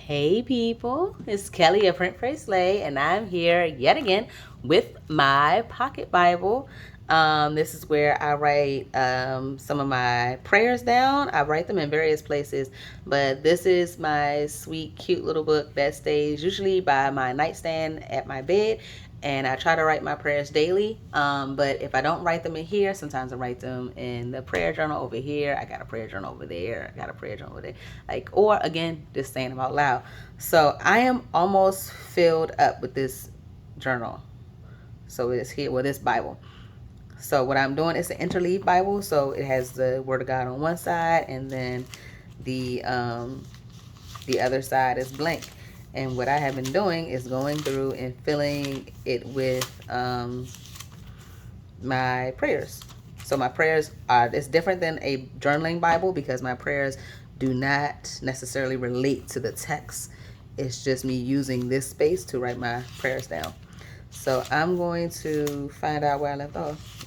Hey people, it's Kelly of Print Pray Slay, and I'm here yet again with my pocket Bible. This is where I write some of my prayers down. I write them in various places, but this is my sweet, cute little book that stays usually by my nightstand at my bed, and I try to write my prayers daily. But if I don't write them in here, sometimes I write them in the prayer journal over here. I got a prayer journal over there. I got a prayer journal over there. Or again, just saying them out loud. So I am almost filled up with this journal. So it's here with this Bible. So what I'm doing is an interleave Bible. So it has the Word of God on one side, and then the other side is blank. And what I have been doing is going through and filling it with my prayers. So my prayers are, it's different than a journaling Bible because my prayers do not necessarily relate to the text. It's just me using this space to write my prayers down. So I'm going to find out where I left off.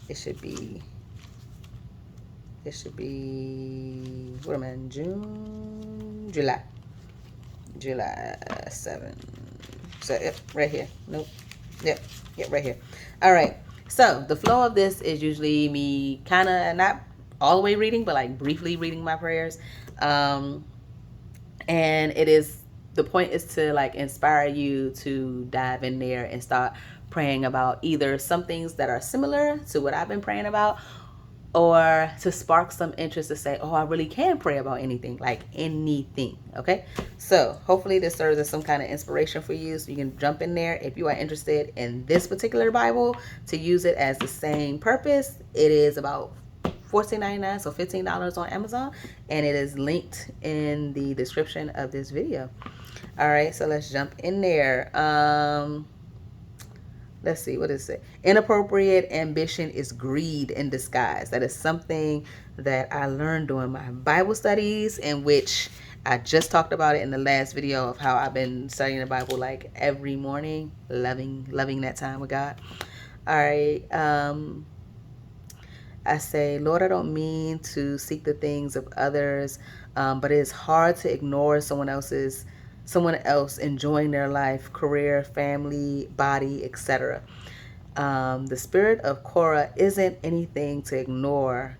It should be, what am I in, July 7. So, yep, right here. Nope. Yep, right here. All right. So, the flow of this is usually me kind of not all the way reading, but like briefly reading my prayers. And the point is to like inspire you to dive in there and start praying about either some things that are similar to what I've been praying about, or to spark some interest to say, oh, I really can pray about anything, like anything. Okay. So hopefully this serves as some kind of inspiration for you, so you can jump in there if you are interested in this particular Bible to use it as the same purpose. It is about $14.99, so $15 on Amazon, and it is linked in the description of this video. All right, so let's jump in there. Let's see, what is it? Inappropriate ambition is greed in disguise. That is something that I learned during my Bible studies, in which I just talked about it in the last video of how I've been studying the Bible like every morning, loving that time with God. All right. I say, Lord, I don't mean to seek the things of others, but it's hard to ignore someone else enjoying their life, career, family, body, etc. The spirit of Korah isn't anything to ignore.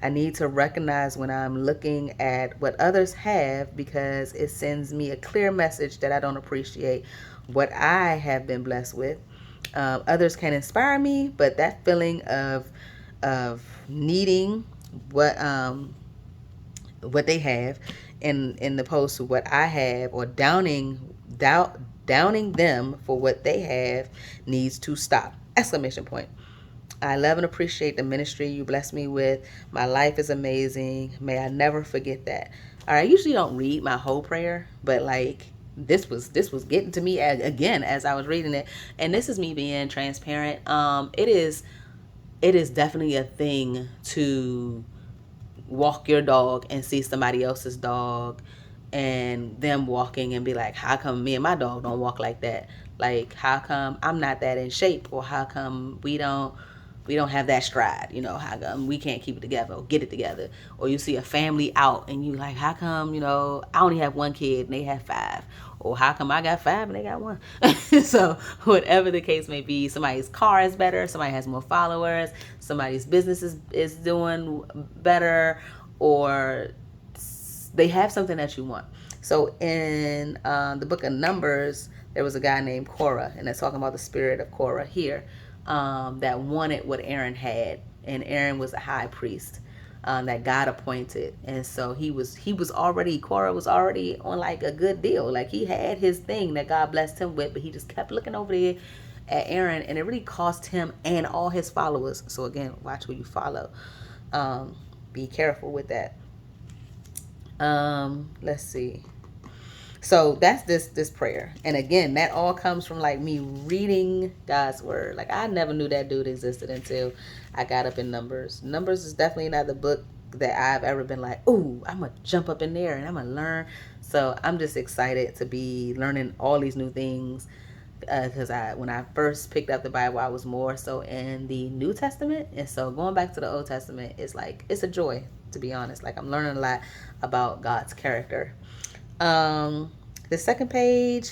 I need to recognize when I'm looking at what others have, because it sends me a clear message that I don't appreciate what I have been blessed with. Others can inspire me, but that feeling of needing what they have in opposed to what I have, or downing them for what they have, needs to stop. Exclamation point. I love and appreciate the ministry you bless me with. My life is amazing. May I never forget that. All right, I usually don't read my whole prayer, but like this was getting to me again as I was reading it, and this is me being transparent. It is definitely a thing to walk your dog and see somebody else's dog and them walking and be like, how come me and my dog don't walk like that? Like, how come I'm not that in shape? Or how come we don't have that stride? You know, how come we can't keep it together or get it together? Or you see a family out and you like, how come, I only have one kid and they have five? Or how come I got five and they got one? So whatever the case may be, somebody's car is better, somebody has more followers, somebody's business is doing better, or they have something that you want. So in the book of Numbers, there was a guy named Korah, and they're talking about the spirit of Korah here, that wanted what Aaron had, and Aaron was a high priest that God appointed, and so Korah was already on like a good deal, like he had his thing that God blessed him with, but he just kept looking over there at Aaron, and it really cost him and all his followers. So again, watch who you follow. Be careful with that. Let's see. So that's this prayer, and again, that all comes from like me reading God's word. Like, I never knew that dude existed until I got up in Numbers. Numbers is definitely not the book that I've ever been like, ooh, I'm gonna jump up in there and I'm gonna learn. So I'm just excited to be learning all these new things, because when I first picked up the Bible, I was more so in the New Testament, and so going back to the Old Testament is like, it's a joy, to be honest. Like, I'm learning a lot about God's character. The second page,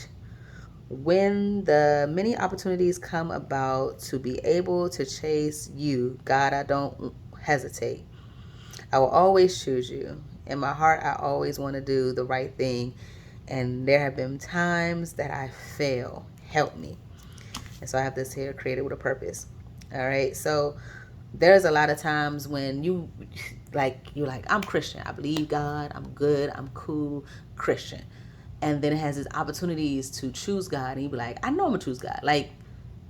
when the many opportunities come about to be able to chase you, God, I don't hesitate. I will always choose you. In my heart, I always want to do the right thing. And there have been times that I fail. Help me. And so I have this here, created with a purpose. All right. So there's a lot of times when you're like, I'm Christian. I believe God. I'm good. I'm cool. Christian. And then it has these opportunities to choose God. And you be like, I know I'm going to choose God. Like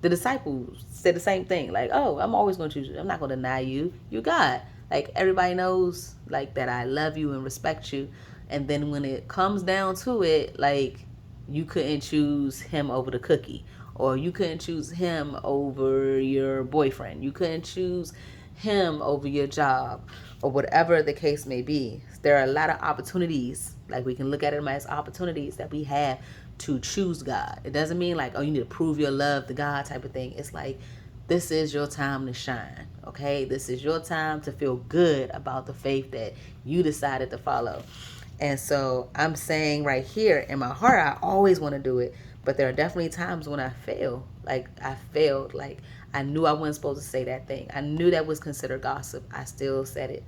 the disciples said the same thing. Like, oh, I'm always going to choose you. I'm not going to deny you. You're God. Like everybody knows like that I love you and respect you. And then when it comes down to it, like you couldn't choose him over the cookie, or you couldn't choose him over your boyfriend. You couldn't choose him over your job, or whatever the case may be. There are a lot of opportunities, like we can look at them as opportunities that we have to choose God. It doesn't mean like, oh, you need to prove your love to God type of thing. It's like, this is your time to shine, okay? This is your time to feel good about the faith that you decided to follow. And so I'm saying right here in my heart, I always want to do it. But there are definitely times when I fail. Like I failed. Like I knew I wasn't supposed to say that thing. I knew that was considered gossip. I still said it.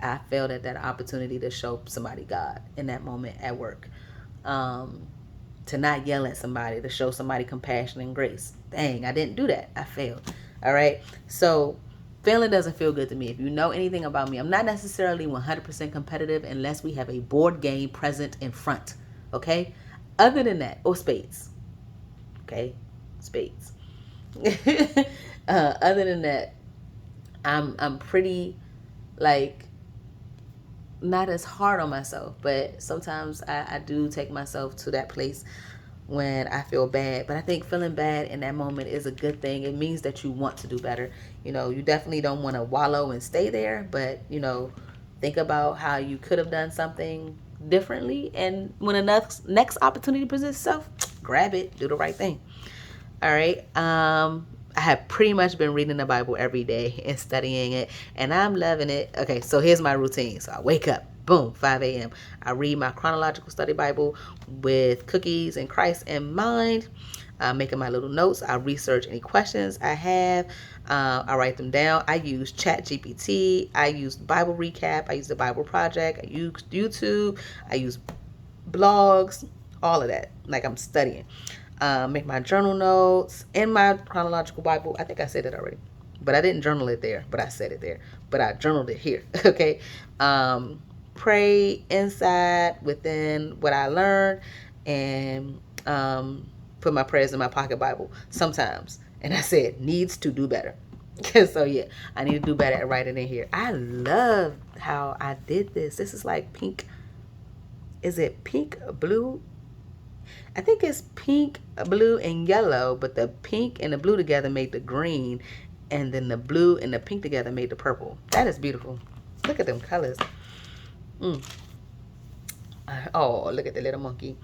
I failed at that opportunity to show somebody God in that moment at work. To not yell at somebody, to show somebody compassion and grace. Dang, I didn't do that. I failed. All right. So failing doesn't feel good to me. If you know anything about me, I'm not necessarily 100% competitive unless we have a board game present in front. Okay. Other than that, or spades. Okay. Spades. Other than that, I'm pretty like not as hard on myself, but sometimes I do take myself to that place when I feel bad. But I think feeling bad in that moment is a good thing. It means that you want to do better. You definitely don't want to wallow and stay there, but think about how you could have done something differently, and when the next opportunity presents itself, grab it, do the right thing. All right. I have pretty much been reading the Bible every day and studying it, and I'm loving it. Okay, so here's my routine. So I wake up, boom, 5 a.m. I read my chronological study Bible with cookies and Christ in mind. I'm making my little notes. I research any questions I have. I write them down. I use ChatGPT. I use Bible Recap. I use the Bible Project. I use YouTube. I use blogs, all of that. Like I'm studying. Make my journal notes in my chronological Bible. I think I said it already, but I didn't journal it there, but I said it there, but I journaled it here. Okay. Pray inside within what I learned, and put my prayers in my pocket Bible sometimes. And I said, needs to do better. So yeah, I need to do better at writing in here. I love how I did this. This is like pink. Is it pink, blue? I think it's pink, blue, and yellow, but the pink and the blue together made the green, and then the blue and the pink together made the purple. That is beautiful. Look at them colors. Oh, look at the little monkey.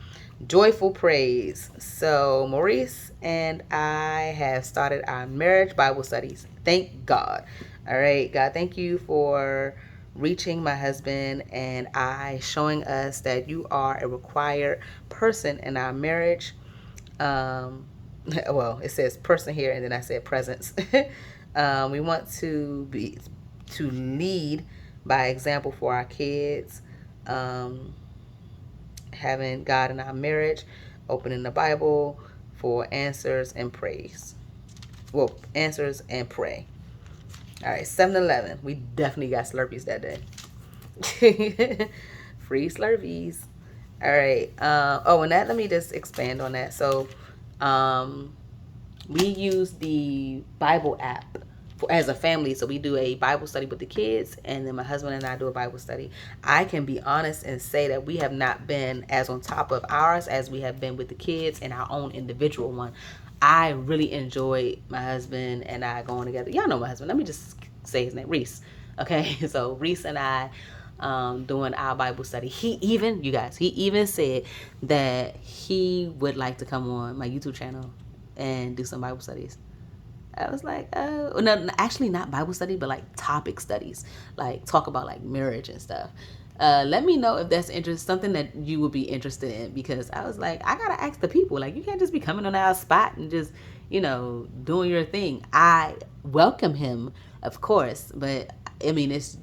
Joyful praise. So Maurice and I have started our marriage Bible studies. Thank God. All right, God, thank you for reaching my husband and I, showing us that you are a required person in our marriage. Well, it says person here, and then I said presence. We want to lead by example for our kids. Having God in our marriage, opening the Bible for answers and praise. Well, answers and pray. All right, 7-Eleven. We definitely got Slurpees that day. Free Slurpees. All right. And that, let me just expand on that. So, we use the Bible app as a family. So we do a Bible study with the kids, and then my husband and I do a Bible study. I can be honest and say that we have not been as on top of ours as we have been with the kids and our own individual one. I really enjoyed my husband and I going together. Y'all know my husband. Let me just say his name, Reese. Okay, so Reese and I doing our Bible study. He even said that he would like to come on my YouTube channel and do some Bible studies. I was like, no, actually not Bible study, but like topic studies, like talk about like marriage and stuff. Let me know if that's something that you would be interested in, because I was like, I gotta ask the people. Like, you can't just be coming on our spot and just, doing your thing. I welcome him, of course, but I mean, it's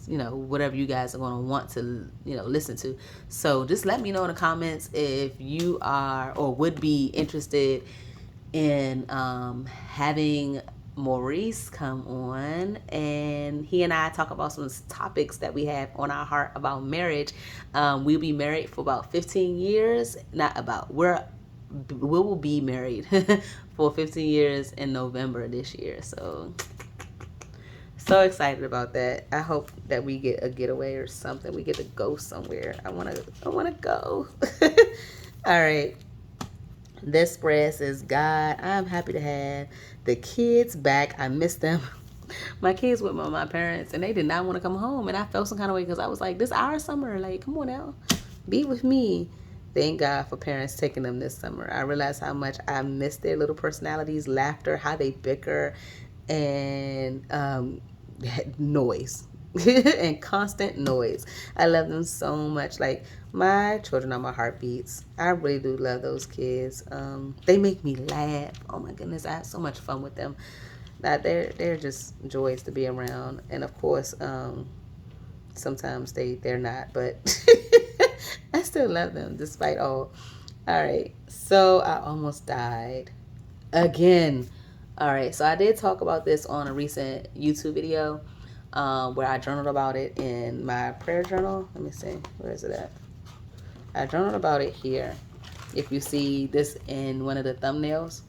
whatever you guys are gonna want to listen to. So just let me know in the comments if you are or would be interested in having Maurice come on, and he and I talk about some topics that we have on our heart about marriage. We'll be married for about 15 years. Not about, we will be married for 15 years in November this year. So excited about that. I hope that we get a getaway or something. We get to go somewhere. I wanna go. All right. This spread says, God, I'm happy to have the kids back. I miss them. My kids with my parents, and they did not want to come home. And I felt some kind of way because I was like, this our summer. Like, come on now. Be with me. Thank God for parents taking them this summer. I realized how much I miss their little personalities, laughter, how they bicker, and noise. And constant noise. I love them so much. Like, my children are my heartbeats. I really do love those kids. They make me laugh. Oh my goodness, I have so much fun with them. That they're just joys to be around. And of course, sometimes they're not, but I still love them despite all. All right, so I almost died again. All right, so I did talk about this on a recent YouTube video where I journaled about it in my prayer journal. Let me see, where is it at? I journaled about it here. If you see this in one of the thumbnails,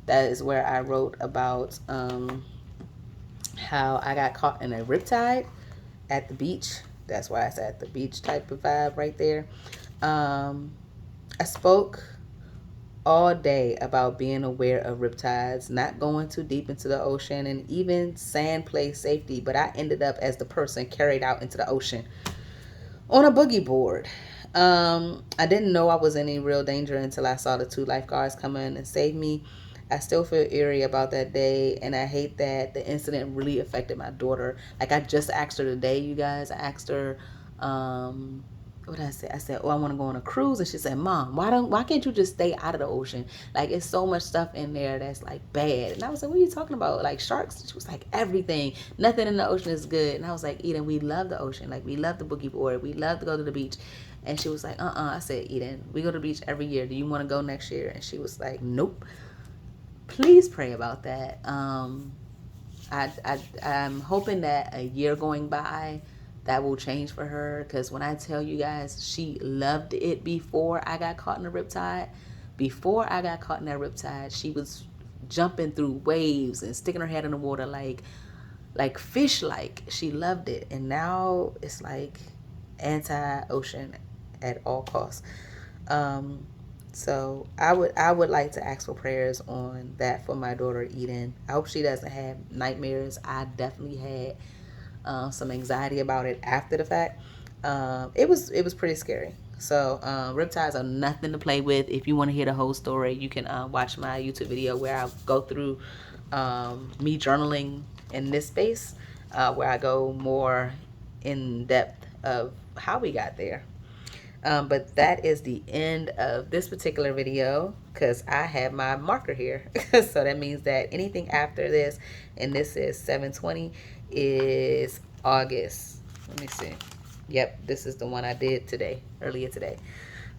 that is where I wrote about how I got caught in a riptide at the beach. That's why it's at the beach type of vibe right there. I spoke all day about being aware of riptides, not going too deep into the ocean, and even sand play safety, but I ended up as the person carried out into the ocean on a boogie board. I didn't know I was in any real danger until I saw the 2 lifeguards come in and save me. I still feel eerie about that day, and I hate that the incident really affected my daughter. Like, I just asked her today, you guys. I asked her, what did I say? I said, oh, I want to go on a cruise. And she said, Mom, why can't you just stay out of the ocean? Like, it's so much stuff in there that's like bad. And I was like, what are you talking about? Like sharks? She was like, everything. Nothing in the ocean is good. And I was like, Eden, we love the ocean. Like, we love the boogie board. We love to go to the beach. And she was like, I said, Eden, we go to the beach every year. Do you want to go next year? And she was like, nope. Please pray about that. I'm hoping that a year going by, that will change for her, because when I tell you guys, she loved it before I got caught in the riptide. Before I got caught in that riptide, she was jumping through waves and sticking her head in the water like fish. Like, she loved it. And now it's like anti-ocean at all costs. So I would like to ask for prayers on that for my daughter Eden. I hope she doesn't have nightmares. I definitely had some anxiety about it after the fact. It was pretty scary. So riptides are nothing to play with. If you want to hear the whole story, you can watch my YouTube video where I go through me journaling in this space, where I go more in depth of how we got there. But that is the end of this particular video, because I have my marker here. So that means that anything after this, and this is 7/20, is August. Let me see. Yep, this is the one I did today, earlier today,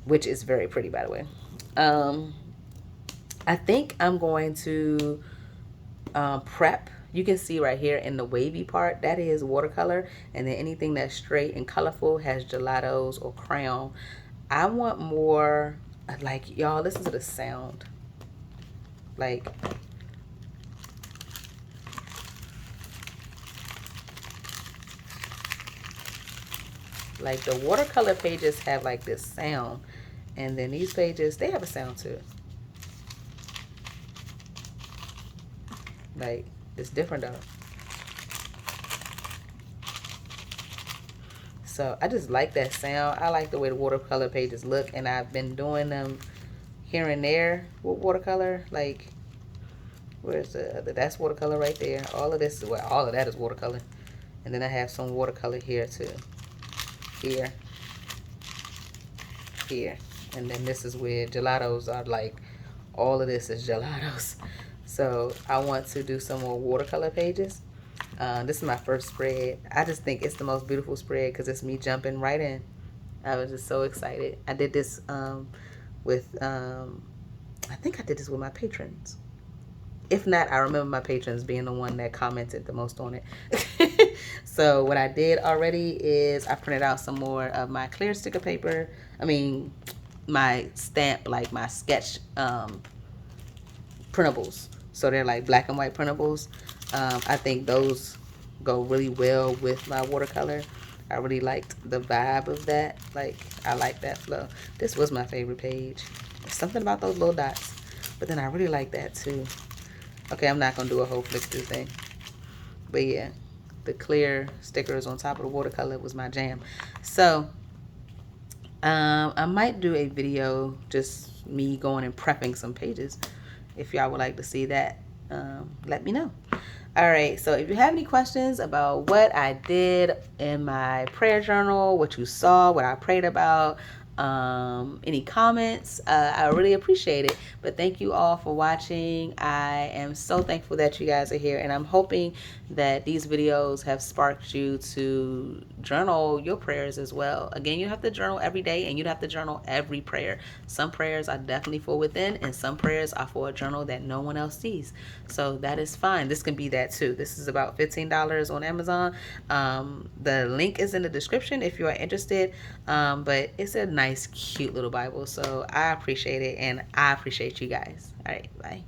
which is very pretty, by the way. I think I'm going to prep. You can see right here in the wavy part, that is watercolor. And then anything that's straight and colorful has gelatos or crayon. I want more, like, y'all, listen to the sound. Like, the watercolor pages have like this sound. And then these pages, they have a sound too. Like, it's different though. So I just like that sound. I like the way the watercolor pages look, and I've been doing them here and there with watercolor. Like, where's the other? That's watercolor right there. All of this, well, all of that is watercolor. And then I have some watercolor here too. here, here. And then this is where gelatos are, like, all of this is gelatos. So I want to do some more watercolor pages. This is my first spread. I just think it's the most beautiful spread because it's me jumping right in. I was just so excited. I did this with, I think I did this with my patrons. If not, I remember my patrons being the one that commented the most on it. So what I did already is I printed out some more of my clear sticker paper. I mean, my stamp, like my sketch printables. So they're like black and white printables. I think those go really well with my watercolor. I really liked the vibe of that. Like, I like that flow. This was my favorite page. Something about those little dots. But then I really like that too. Okay, I'm not going to do a whole flick through thing. But yeah, the clear stickers on top of the watercolor was my jam. So, I might do a video just me going and prepping some pages. If y'all would like to see that, let me know. All right, so if you have any questions about what I did in my prayer journal, what you saw, what I prayed about, any comments, I really appreciate it. But thank you all for watching. I am so thankful that you guys are here, and I'm hoping that these videos have sparked you to journal your prayers as well. Again, you have to journal every day, and you have to journal every prayer. Some prayers are definitely for within, and some prayers are for a journal that no one else sees. So that is fine. This can be that too. This is about $15 on Amazon. The link is in the description if you are interested. But it's a nice, cute little Bible. So I appreciate it, and I appreciate you guys. All right, bye.